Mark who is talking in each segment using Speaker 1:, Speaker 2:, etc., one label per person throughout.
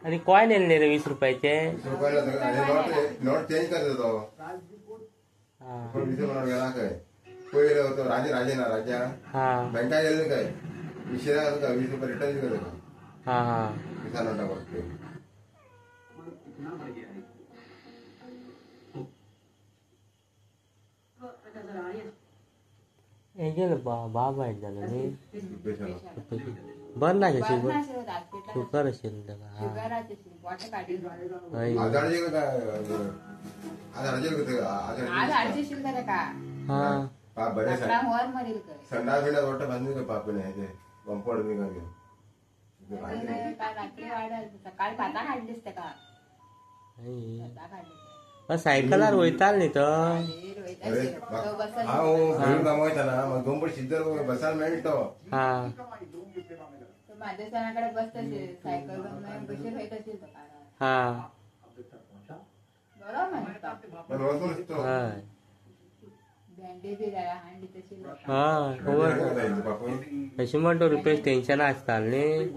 Speaker 1: आणि काय नेले रे 20 रुपयाचे?
Speaker 2: नोट चेंज करतो तो. पहिले होतो राजे ना राजा बँका गेले काय 20 रुपये रिटर्न करतो. किसान नोटा करतो.
Speaker 1: बाबा आहेत झालं मी बरं नाही शुगर असेल
Speaker 2: संडा बिंडा वाटत बांधून का पापी नाही ते कंपाऊंड मी घेऊन
Speaker 1: सायकलार वयताल न्ही तो
Speaker 2: हांव कामयता ना मग 2 पट सिद्धर बसायला मेळटो.
Speaker 3: माझ्या सणाकडे बसतशे सायकल बशीर होत असेल तो
Speaker 1: अशी म्हणतो रुपये टेन्शन असताल न्ही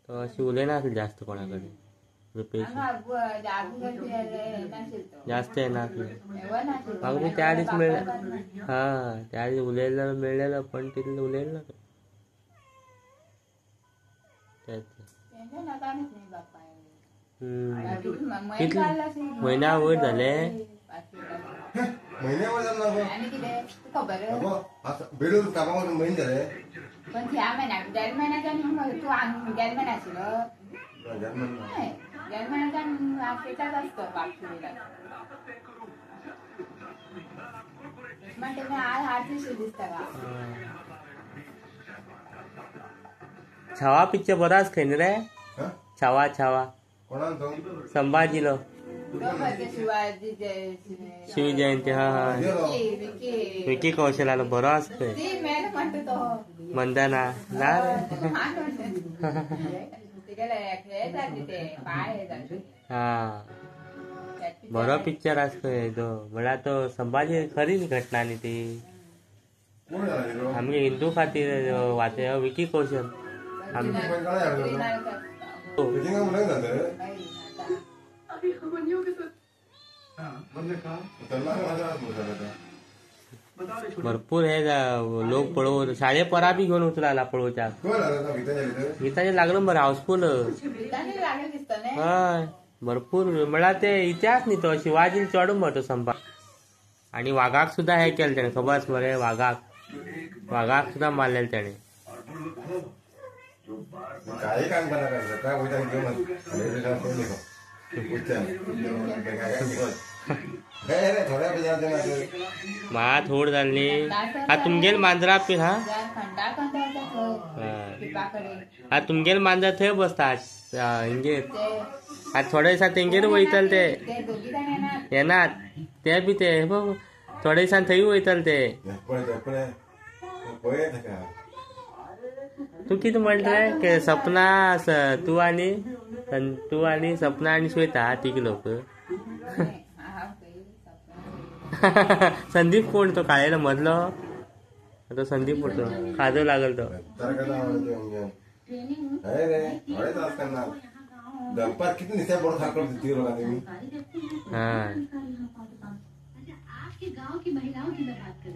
Speaker 1: तो अशी उलयना जास्त कोणाकडे रुपये जास्त येणार म्हाका त्या दिस मेळ्ळें त्या दिस उलयलेलो मेळ्ळेलो पण तितलें उलयलो ना महिना वयर जाले
Speaker 2: बेडूर कामाक महिने जाले
Speaker 3: पण ह्या महिन्यात गेल्या महिन्याच्यान तू गेल्या महिन्यात आशिल्लो गेल्या महिन्याच्यान आफेचाच असतो बापसूला म्हणजे आज आर्टिस्ट दिसता का
Speaker 1: छावा पिक्चर बरो आसा खंय न्ही रे छावा छावा
Speaker 2: कोणान तो
Speaker 1: संभाजीलो शिव जयंती विकी कौशलालो बरो आसा खंय मंदना ना बरो पिक्चर आसा खंय तो म्हळ्यार तो संभाजी खरी घटना न्ही ती आमगे हिंदू खातीर वाचय विकी कौशल भरपूर हे लोक पळोवत शाळे परा बी घेवन उचला पळोवच्याक गीताचे लागलो बरें हावसफुल हय भरपूर म्हळ्यार ते इतिहास न्ही तो शिवाजी चड मोठो संभाजी आणि वाघाक सुद्धा हे केलें तेणें खबर आसा मरे वाघाक सुद्धा मारलेलें तेणें
Speaker 2: काय काम करना काय वयता घेवन
Speaker 1: म्हा थोड जाल्ली तुमगेल मांजरा पी तुमगेल मांजर थंय बसता हिंगेर थोड्या दिसान तेंगेर वयतले ते येनात ते बी ते थोड्या दिसान थंय वयतले ते तू कितें म्हणलें सपना तू आनी सपना आनी श्वेता तीग लोक संदीप कोण तो काळेलो मदलो तो संदीप म्हणतो खाजो लागल तो
Speaker 2: किती निशा बरो खाकर दिती लोकां तुम्ही
Speaker 1: हां